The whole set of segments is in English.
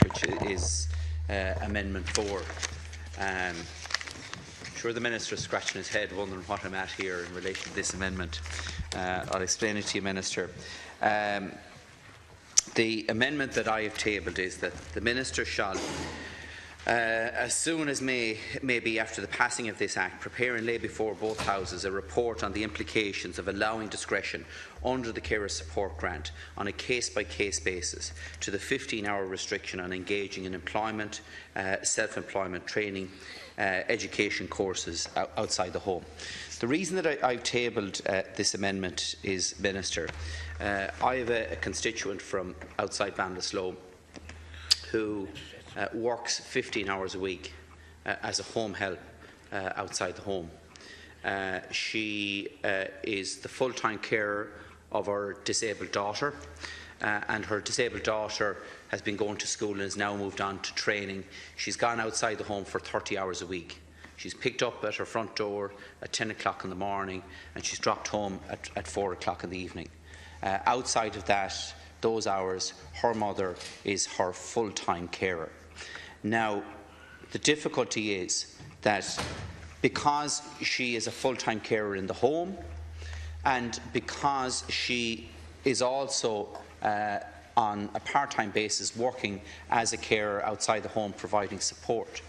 which is Amendment 4. I'm sure the Minister is scratching his head wondering what I'm at here in relation to this amendment. I'll explain it to you, Minister. The amendment that I have tabled is that the Minister shall, as soon as may be after the passing of this Act, prepare and lay before both Houses a report on the implications of allowing discretion under the Carer Support Grant on a case-by-case basis to the 15-hour restriction on engaging in employment, self-employment, training, education courses outside the home. The reason that I've tabled this amendment is, Minister, I have a constituent from outside Ballinasloe who works 15 hours a week as a home help outside the home. She is the full-time carer of her disabled daughter, and her disabled daughter has been going to school and has now moved on to training. She's gone outside the home for 30 hours a week. She's picked up at her front door at 10 o'clock in the morning and she's dropped home at 4 o'clock in the evening. Outside of that, those hours, her mother is her full-time carer. Now, the difficulty is that because she is a full-time carer in the home and because she is also on a part-time basis working as a carer outside the home providing support,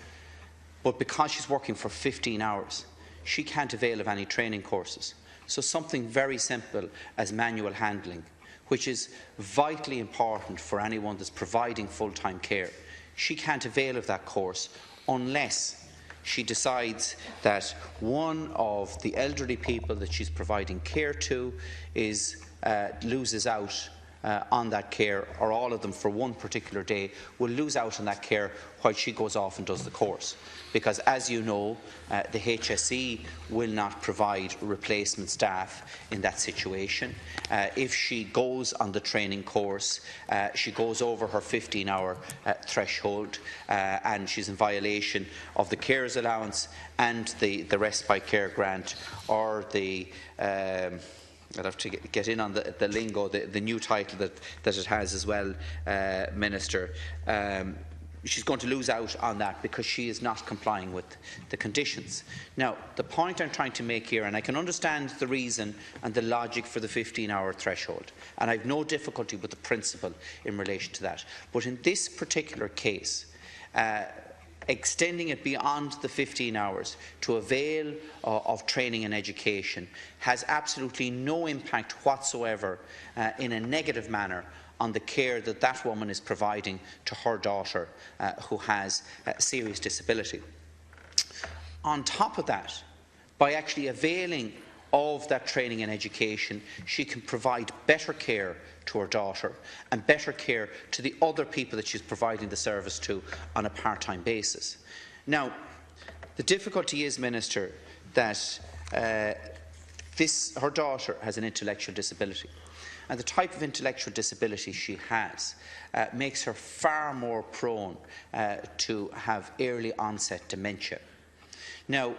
but because she's working for 15 hours, she can't avail of any training courses. So something very simple as manual handling, which is vitally important for anyone that's providing full-time care, she can't avail of that course unless she decides that one of the elderly people that she's providing care to loses out on that care, or all of them for one particular day will lose out on that care while she goes off and does the course. Because, as you know, the HSE will not provide replacement staff in that situation. If she goes on the training course, she goes over her 15-hour threshold and she's in violation of the carers allowance and the respite care grant, or the I'd have to get in on the lingo, the new title that it has as well, Minister. She's going to lose out on that because she is not complying with the conditions. Now, the point I'm trying to make here, and I can understand the reason and the logic for the 15-hour threshold, and I have no difficulty with the principle in relation to that. But in this particular case, extending it beyond the 15 hours to avail of training and education has absolutely no impact whatsoever in a negative manner on the care that that woman is providing to her daughter who has a serious disability. On top of that, by actually availing of that training and education, she can provide better care to her daughter and better care to the other people that she's providing the service to on a part-time basis. Now, the difficulty is, Minister, that her daughter has an intellectual disability, and the type of intellectual disability she has makes her far more prone to have early onset dementia. Now,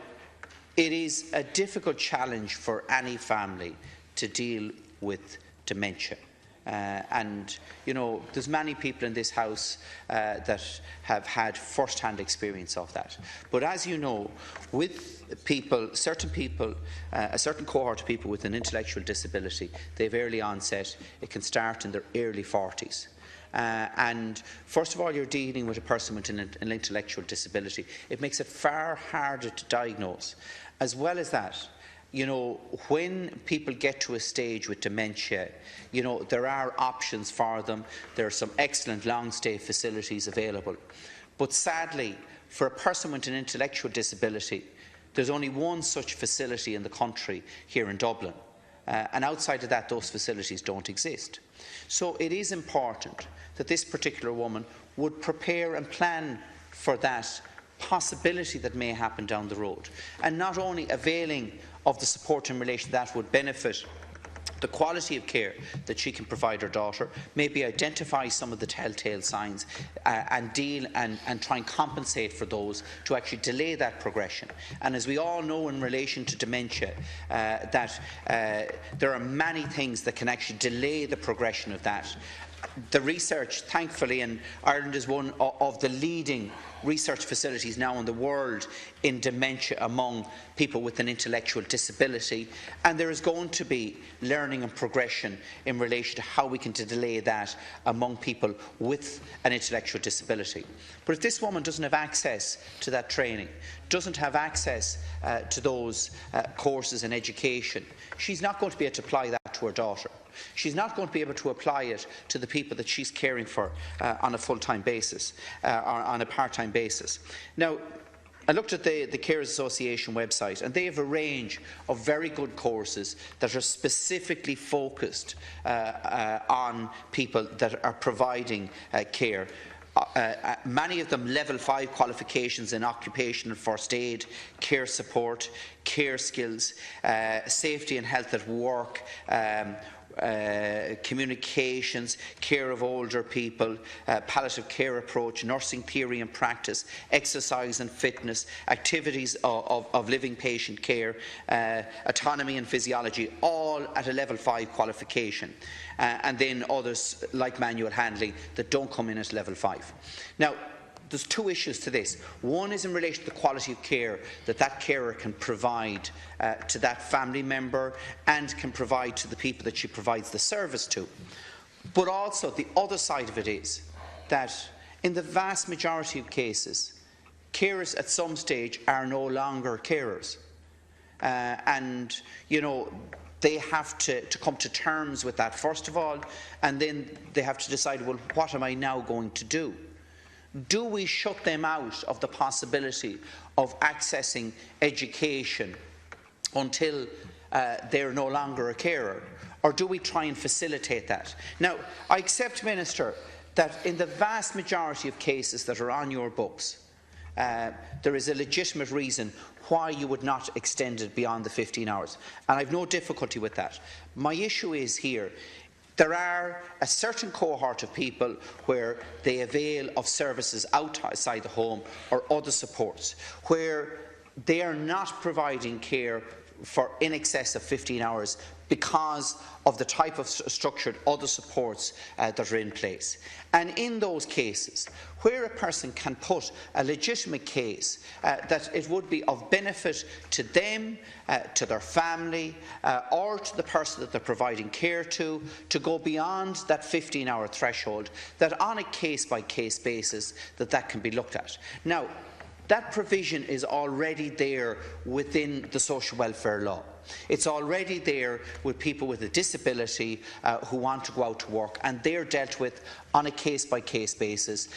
it is a difficult challenge for any family to deal with dementia. And, you know, there's many people in this House that have had first-hand experience of that. But as you know, with people, a certain cohort of people with an intellectual disability, they have early onset. It can start in their early 40s. And first of all, you're dealing with a person with an intellectual disability. It makes it far harder to diagnose. As well as that, you know, when people get to a stage with dementia, you know, there are options for them. There are some excellent long-stay facilities available. But sadly, for a person with an intellectual disability, there's only one such facility in the country here in Dublin. And outside of that, those facilities don't exist. So it is important that this particular woman would prepare and plan for that possibility that may happen down the road, and not only availing of the support in relation to that would benefit the quality of care that she can provide her daughter, maybe identify some of the telltale signs and deal and try and compensate for those to actually delay that progression. And as we all know in relation to dementia, that there are many things that can actually delay the progression of that. the research, thankfully, and Ireland is one of the leading research facilities now in the world in dementia among people with an intellectual disability, and there is going to be learning and progression in relation to how we can delay that among people with an intellectual disability. But if this woman doesn't have access to that training, doesn't have access to those courses and education, she's not going to be able to apply that to her daughter. She's not going to be able to apply it to the people that she's caring for on a full-time basis or on a part-time basis. Now, I looked at the Carers Association website, and they have a range of very good courses that are specifically focused on people that are providing care. Many of them level 5 qualifications in occupational first aid, care support, care skills, safety and health at work, communications, care of older people, palliative care approach, nursing theory and practice, exercise and fitness, activities of living patient care, autonomy and physiology, all at a level 5 qualification. And then others like manual handling that don't come in at level 5. Now, there's two issues to this. One is in relation to the quality of care that that carer can provide to that family member and can provide to the people that she provides the service to. But also the other side of it is that in the vast majority of cases, carers at some stage are no longer carers. And, you know, they have to come to terms with that first of all, and then they have to decide, well, what am I now going to do? Do we shut them out of the possibility of accessing education until they're no longer a carer? Or do we try and facilitate that? Now, I accept, Minister, that in the vast majority of cases that are on your books, there is a legitimate reason why you would not extend it beyond the 15 hours. And I have no difficulty with that. My issue is here, there are a certain cohort of people where they avail of services outside the home or other supports, where they are not providing care for in excess of 15 hours because of the type of structured other supports that are in place. And in those cases, where a person can put a legitimate case that it would be of benefit to them, to their family, or to the person that they're providing care to go beyond that 15-hour threshold, that on a case-by-case basis that can be looked at. Now, that provision is already there within the social welfare law. It's already there with people with a disability who want to go out to work, and they're dealt with on a case-by-case basis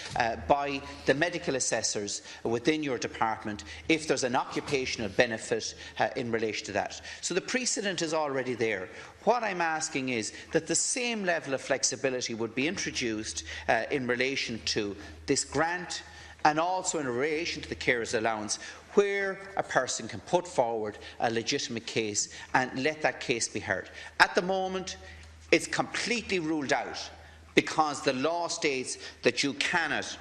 by the medical assessors within your department if there's an occupational benefit in relation to that. So the precedent is already there. What I'm asking is that the same level of flexibility would be introduced in relation to this grant, and also in relation to the carers allowance, where a person can put forward a legitimate case and let that case be heard. At the moment, it's completely ruled out because the law states that you cannot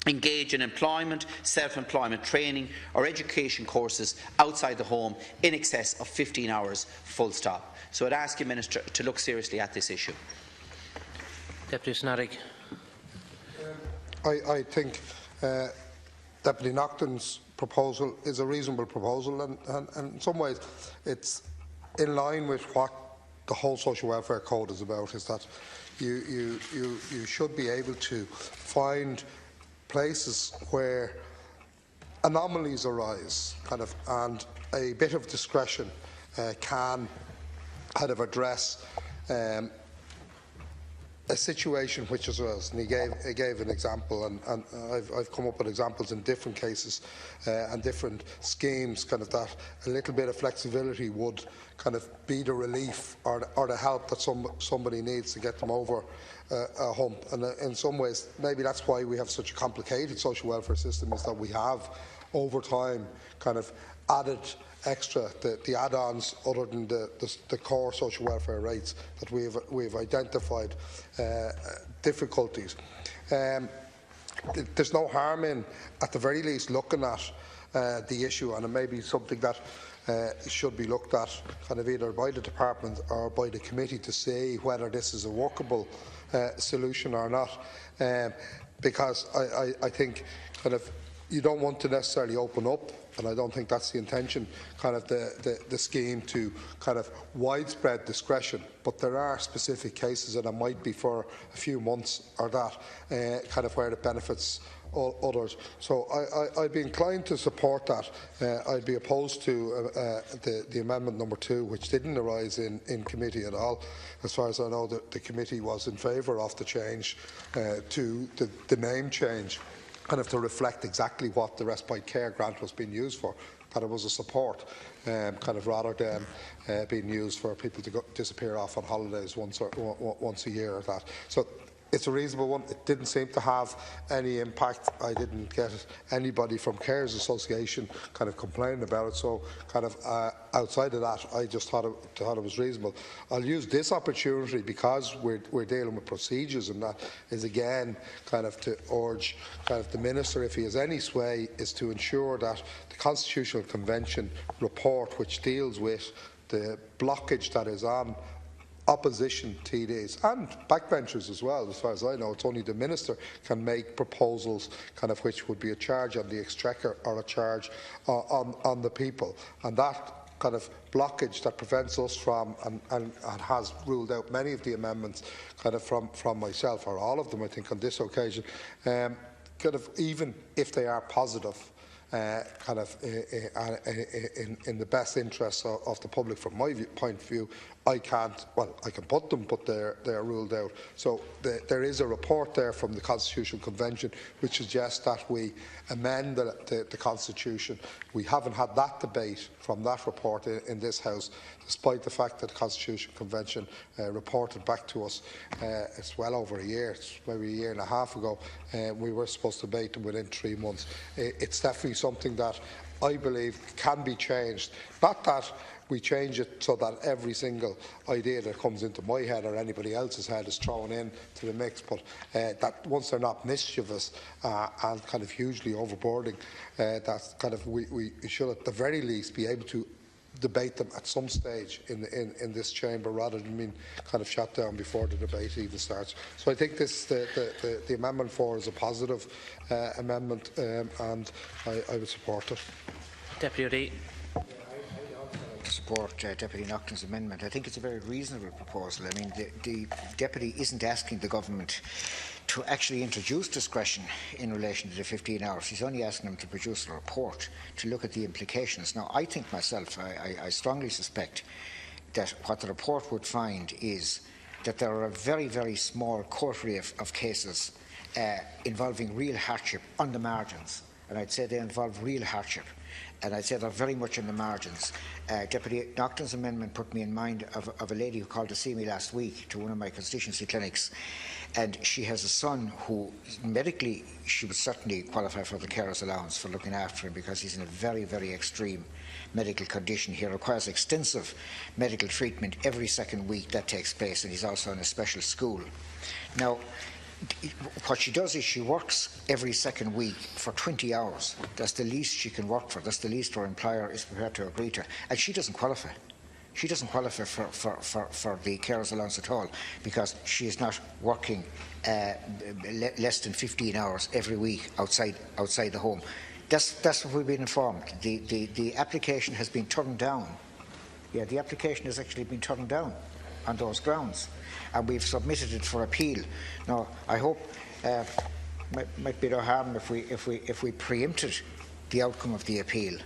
engage in employment, self-employment training or education courses outside the home in excess of 15 hours, full stop. So I'd ask you, Minister, to look seriously at this issue. Deputy Naughten. I think Deputy Naughten's proposal is a reasonable proposal, and in some ways it's in line with what the whole social welfare code is about, is that you should be able to find places where anomalies arise and a bit of discretion can address a situation which is worse. And he gave an example, and I've come up with examples in different cases and different schemes, that a little bit of flexibility would be the relief or the help that somebody needs to get them over a hump. And in some ways, maybe that's why we have such a complicated social welfare system, is that we have over time added extra the add-ons other than the core social welfare rates, that we've identified difficulties. There's no harm in, at the very least, looking at the issue, and it may be something that should be looked at either by the department or by the committee to see whether this is a workable solution or not, because I think kind of you don't want to necessarily open up, and I don't think that's the intention, kind of the scheme to kind of widespread discretion. But there are specific cases, and it might be for a few months or that, kind of where it benefits others. So I'd be inclined to support that. I'd be opposed to the amendment number 2, which didn't arise in committee at all. As far as I know, the committee was in favour of the change to the name change, kind of to reflect exactly what the respite care grant was being used for, that it was a support, kind of rather than being used for people to disappear off on holidays once a year or that. So it's a reasonable one. It didn't seem to have any impact. I didn't get anybody from Carers Association kind of complaining about it. So kind of outside of that, I just thought it was reasonable. I'll use this opportunity, because we're dealing with procedures, and that is again kind of to urge kind of the Minister, if he has any sway, is to ensure that the Constitutional Convention report, which deals with the blockage that is on opposition TDs and backbenchers as well, as far as I know, it's only the Minister can make proposals kind of which would be a charge on the Exchequer or a charge on the people, and that kind of blockage that prevents us from and has ruled out many of the amendments kind of from myself, or all of them I think on this occasion, kind of even if they are positive, kind of in the best interests of the public, from my point of view, I can put them, but they're ruled out. So there is a report there from the Constitutional Convention which suggests that we amend the Constitution. We haven't had that debate from that report in this House, despite the fact that the Constitutional Convention reported back to us. It's well over a year, it's maybe a year and a half ago. We were supposed to debate them within 3 months. It's definitely something that I believe can be changed. Not that we change it so that every single idea that comes into my head or anybody else's head is thrown in to the mix, but that once they're not mischievous and kind of hugely overboarding, that kind of we should at the very least be able to debate them at some stage in this chamber, rather than being kind of shut down before the debate even starts. So I think the Amendment 4 is a positive amendment, and I would support it. Deputy. Support Deputy Naughten's amendment. I think it's a very reasonable proposal. I mean, the Deputy isn't asking the government to actually introduce discretion in relation to the 15 hours. He's only asking them to produce a report to look at the implications. Now, I think myself, I strongly suspect that what the report would find is that there are a very, very small coterie of cases involving real hardship on the margins. And I'd say they involve real hardship. And I'd say they're very much in the margins. Deputy Naughten's amendment put me in mind of a lady who called to see me last week to one of my constituency clinics, and she has a son who medically she would certainly qualify for the carer's allowance for looking after him, because he's in a very, very extreme medical condition. He requires extensive medical treatment every second week that takes place, and he's also in a special school. Now, what she does is she works every second week for 20 hours. That's the least she can work for. That's the least her employer is prepared to agree to. And she doesn't qualify. She doesn't qualify for the carer's allowance at all, because she is not working less than 15 hours every week outside the home. That's what we've been informed. The application has been turned down. Yeah, the application has actually been turned down on those grounds, and we've submitted it for appeal. Now, I hope might be no harm if we preempted the outcome of the appeal.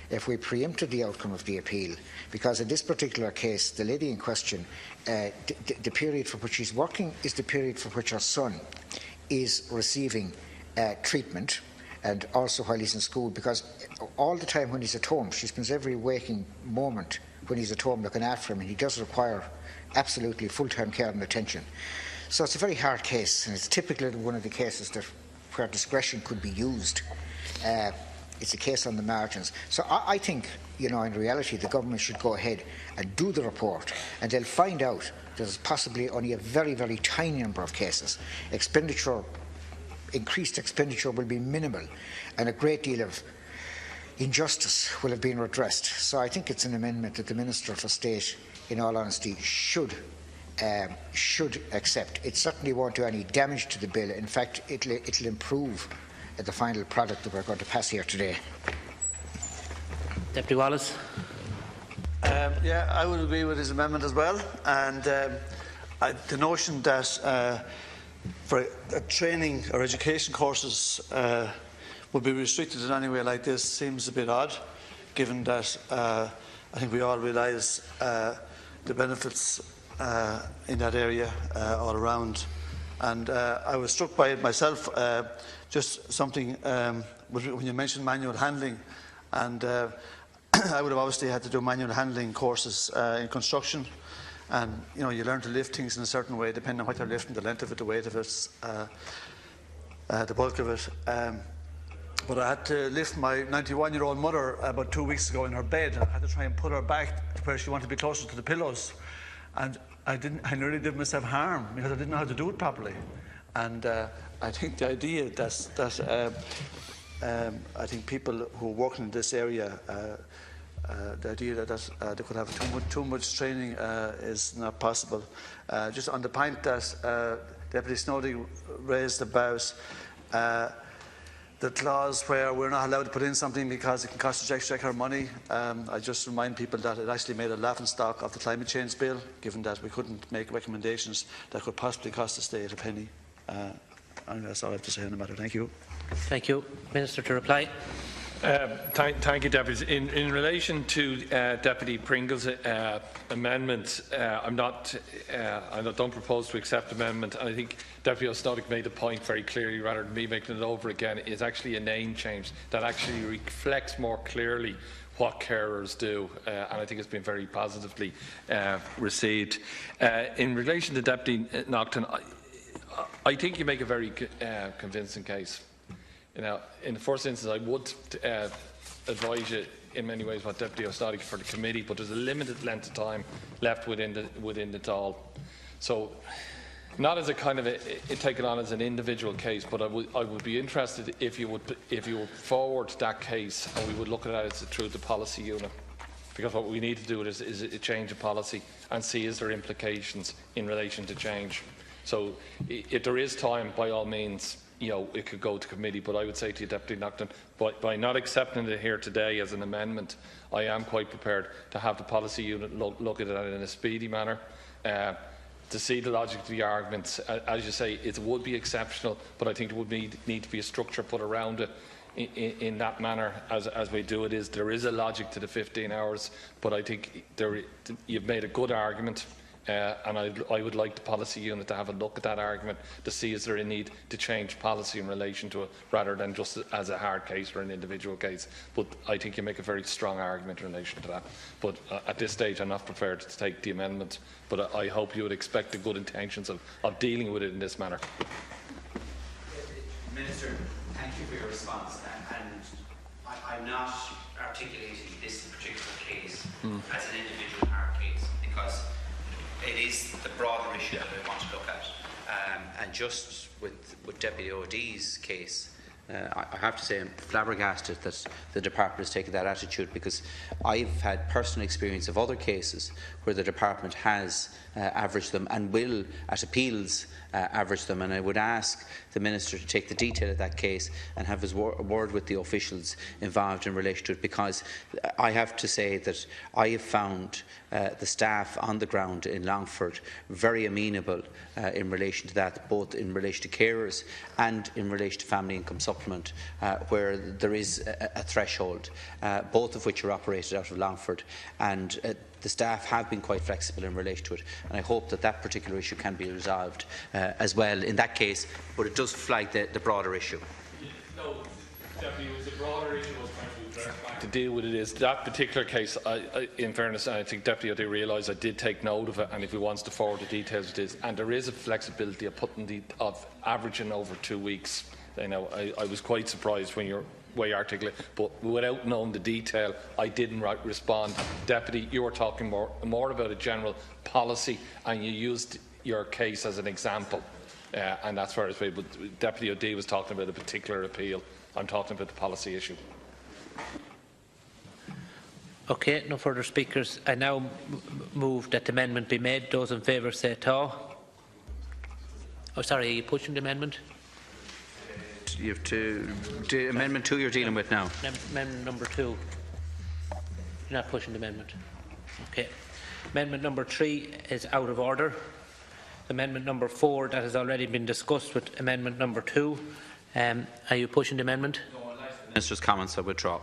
If we preempted the outcome of the appeal, because in this particular case, the lady in question, the period for which she's working is the period for which her son is receiving treatment, and also while he's in school, because all the time when he's at home, she spends every waking moment when he's at home looking after him, and he does require absolutely full-time care and attention. So it's a very hard case, and it's typically one of the cases where discretion could be used. It's a case on the margins. So I think, in reality, the government should go ahead and do the report, and they'll find out there's possibly only a very, very tiny number of cases. Increased expenditure will be minimal, and a great deal of injustice will have been redressed. So I think it's an amendment that the Minister for State, in all honesty, should should accept. It certainly won't do any damage to the bill. In fact, it'll improve the final product that we're going to pass here today. Deputy Wallace. Yeah, I would agree with his amendment as well. And the notion that for training or education courses would be restricted in any way like this seems a bit odd, given that I think we all realise the benefits in that area all around. And I was struck by it myself, just something when you mentioned manual handling, and I would have obviously had to do manual handling courses in construction, and you learn to lift things in a certain way depending on what you're lifting, the length of it, the weight of it, the bulk of it. But I had to lift my 91-year-old mother about 2 weeks ago in her bed, and I had to try and pull her back to where she wanted to be closer to the pillows. And I nearly did myself harm because I didn't know how to do it properly. And I think the idea that I think people who work in this area, the idea that they could have too much training is not possible. Just on the point that Deputy Snowden raised about the clause where we're not allowed to put in something because it can cost the exchequer money. I just remind people that it actually made a laughingstock of the climate change bill, given that we couldn't make recommendations that could possibly cost the state a penny. And that's all I have to say on the matter. Thank you. Thank you. Minister to reply. Thank you, Deputy. In relation to Deputy Pringle's amendment, I don't propose to accept the amendment. And I think Deputy O'Snoddick made the point very clearly, rather than me making it over again. It's actually a name change that actually reflects more clearly what carers do, and I think it's been very positively received. In relation to Deputy Naughten, I think you make a very convincing case. In the first instance, I would advise you in many ways what Deputy O'Snoddick for the committee, but there's a limited length of time left within the Dáil. So, not as a kind of take it on as an individual case, but I would be interested if you would forward that case and we would look at it as through the policy unit, because what we need to do is a change of policy and see is there implications in relation to change. So, if there is time, by all means, it could go to committee, but I would say to you, Deputy Naughten, by not accepting it here today as an amendment, I am quite prepared to have the policy unit look at it in a speedy manner, to see the logic of the arguments. As you say, it would be exceptional, but I think there would need to be a structure put around it in that manner as we do it. There is a logic to the 15 hours, but I think you've made a good argument. And I would like the policy unit to have a look at that argument to see is there a need to change policy in relation to it, rather than just as a hard case or an individual case. But I think you make a very strong argument in relation to that. But at this stage, I'm not prepared to take the amendment. But I hope you would expect the good intentions of dealing with it in this manner. Minister, thank you for your response. And I'm not articulating this particular case as an individual hard case, because it is the broader issue that I want to look at. And just with Deputy OD's case, I have to say I'm flabbergasted that the department has taken that attitude, because I've had personal experience of other cases where the department has averaged them and will, at appeals, average them. And I would ask the Minister to take the detail of that case and have his word with the officials involved in relation to it, because I have to say that I have found the staff on the ground in Longford very amenable in relation to that, both in relation to carers and in relation to family income supplement, where there is a threshold, both of which are operated out of Longford, and the staff have been quite flexible in relation to it, and I hope that that particular issue can be resolved as well in that case, but it does flag the broader issue. No, Deputy, it was a broader issue to deal with. It is that particular case. In fairness, I think Deputy O'Day realised I did take note of it, and if he wants to forward the details, it is. And there is a flexibility of averaging over 2 weeks. I was quite surprised when you're way articulate, but without knowing the detail, I didn't respond. Deputy, you were talking more about a general policy, and you used your case as an example, and that's where it's made. But Deputy O'Day was talking about a particular appeal. I'm talking about the policy issue. Okay, no further speakers. I now move that the amendment be made. Those in favour say "ta." Oh, sorry, are you pushing the amendment? You have to Amendment 2 you're dealing with now. Amendment number 2. You're not pushing the amendment. Okay. Amendment number 3 is out of order. Amendment number 4, that has already been discussed with amendment number 2. Are you pushing the amendment? No, unless the Minister's comments are withdrawn.